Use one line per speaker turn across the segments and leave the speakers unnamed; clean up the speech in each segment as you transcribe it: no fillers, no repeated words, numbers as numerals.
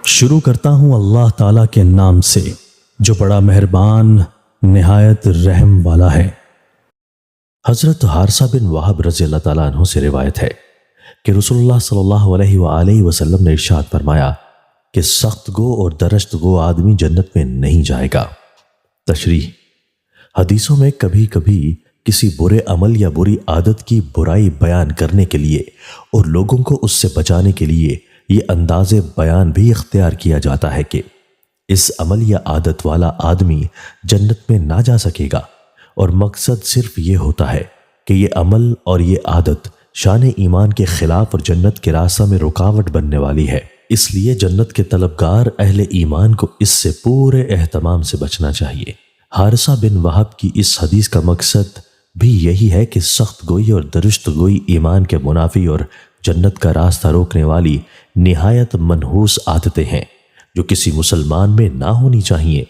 شروع کرتا ہوں اللہ تعالیٰ کے نام سے جو بڑا مہربان نہایت رحم والا ہے۔ حضرت حارثہ بن وہب رضی اللہ تعالیٰ عنہ سے روایت ہے کہ رسول اللہ صلی اللہ علیہ وآلہ وسلم نے ارشاد فرمایا کہ سخت گو اور درشت گو آدمی جنت میں نہیں جائے گا۔ تشریح: حدیثوں میں کبھی کبھی کسی برے عمل یا بری عادت کی برائی بیان کرنے کے لیے اور لوگوں کو اس سے بچانے کے لیے یہ انداز بیان بھی اختیار کیا جاتا ہے کہ اس عمل یا عادت والا آدمی جنت میں نہ جا سکے گا، اور مقصد صرف یہ ہوتا ہے کہ یہ عمل اور یہ عادت شان ایمان کے خلاف اور جنت کے راستہ میں رکاوٹ بننے والی ہے، اس لیے جنت کے طلبگار اہل ایمان کو اس سے پورے اہتمام سے بچنا چاہیے۔ حارثہ بن وہب کی اس حدیث کا مقصد بھی یہی ہے کہ سخت گوئی اور درشت گوئی ایمان کے منافی اور جنت کا راستہ روکنے والی نہایت منحوس عادتیں ہیں جو کسی مسلمان میں نہ ہونی چاہیے،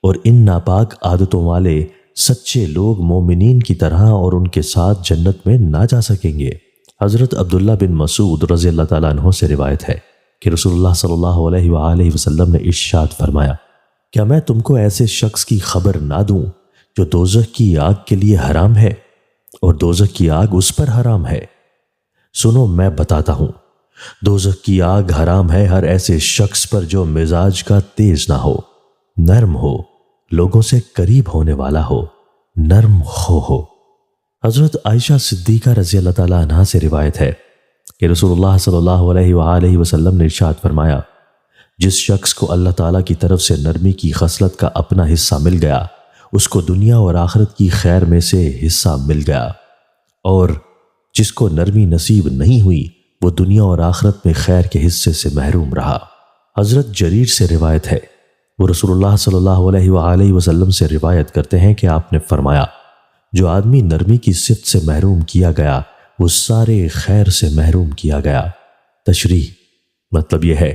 اور ان ناپاک عادتوں والے سچے لوگ مومنین کی طرح اور ان کے ساتھ جنت میں نہ جا سکیں گے۔ حضرت عبداللہ بن مسعود رضی اللہ تعالیٰ عنہ سے روایت ہے کہ رسول اللہ صلی اللہ علیہ وآلہ وسلم نے ارشاد فرمایا، کیا میں تم کو ایسے شخص کی خبر نہ دوں جو دوزخ کی آگ کے لیے حرام ہے اور دوزخ کی آگ اس پر حرام ہے؟ سنو میں بتاتا ہوں، دوزخ کی آگ حرام ہے ہر ایسے شخص پر جو مزاج کا تیز نہ ہو، نرم ہو، لوگوں سے قریب ہونے والا ہو، نرم خو ہو۔ حضرت عائشہ صدیقہ رضی اللہ تعالیٰ عنہا سے روایت ہے کہ رسول اللہ صلی اللہ علیہ وآلہ وسلم نے ارشاد فرمایا، جس شخص کو اللہ تعالیٰ کی طرف سے نرمی کی خصلت کا اپنا حصہ مل گیا اس کو دنیا اور آخرت کی خیر میں سے حصہ مل گیا، اور جس کو نرمی نصیب نہیں ہوئی وہ دنیا اور آخرت میں خیر کے حصے سے محروم رہا۔ حضرت جریر سے روایت ہے، وہ رسول اللہ صلی اللہ علیہ وآلہ وسلم سے روایت کرتے ہیں کہ آپ نے فرمایا، جو آدمی نرمی کی صفت سے محروم کیا گیا وہ سارے خیر سے محروم کیا گیا۔ تشریح: مطلب یہ ہے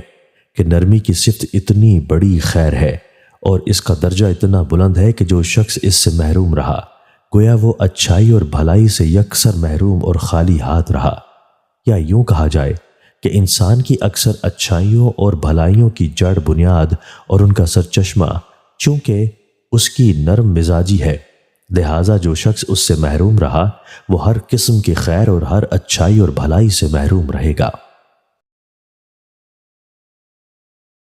کہ نرمی کی صفت اتنی بڑی خیر ہے اور اس کا درجہ اتنا بلند ہے کہ جو شخص اس سے محروم رہا گویا وہ اچھائی اور بھلائی سے یکسر محروم اور خالی ہاتھ رہا، یا یوں کہا جائے کہ انسان کی اکثر اچھائیوں اور بھلائیوں کی جڑ بنیاد اور ان کا سرچشمہ چونکہ اس کی نرم مزاجی ہے، لہٰذا جو شخص اس سے محروم رہا وہ ہر قسم کی خیر اور ہر اچھائی اور بھلائی سے محروم رہے گا۔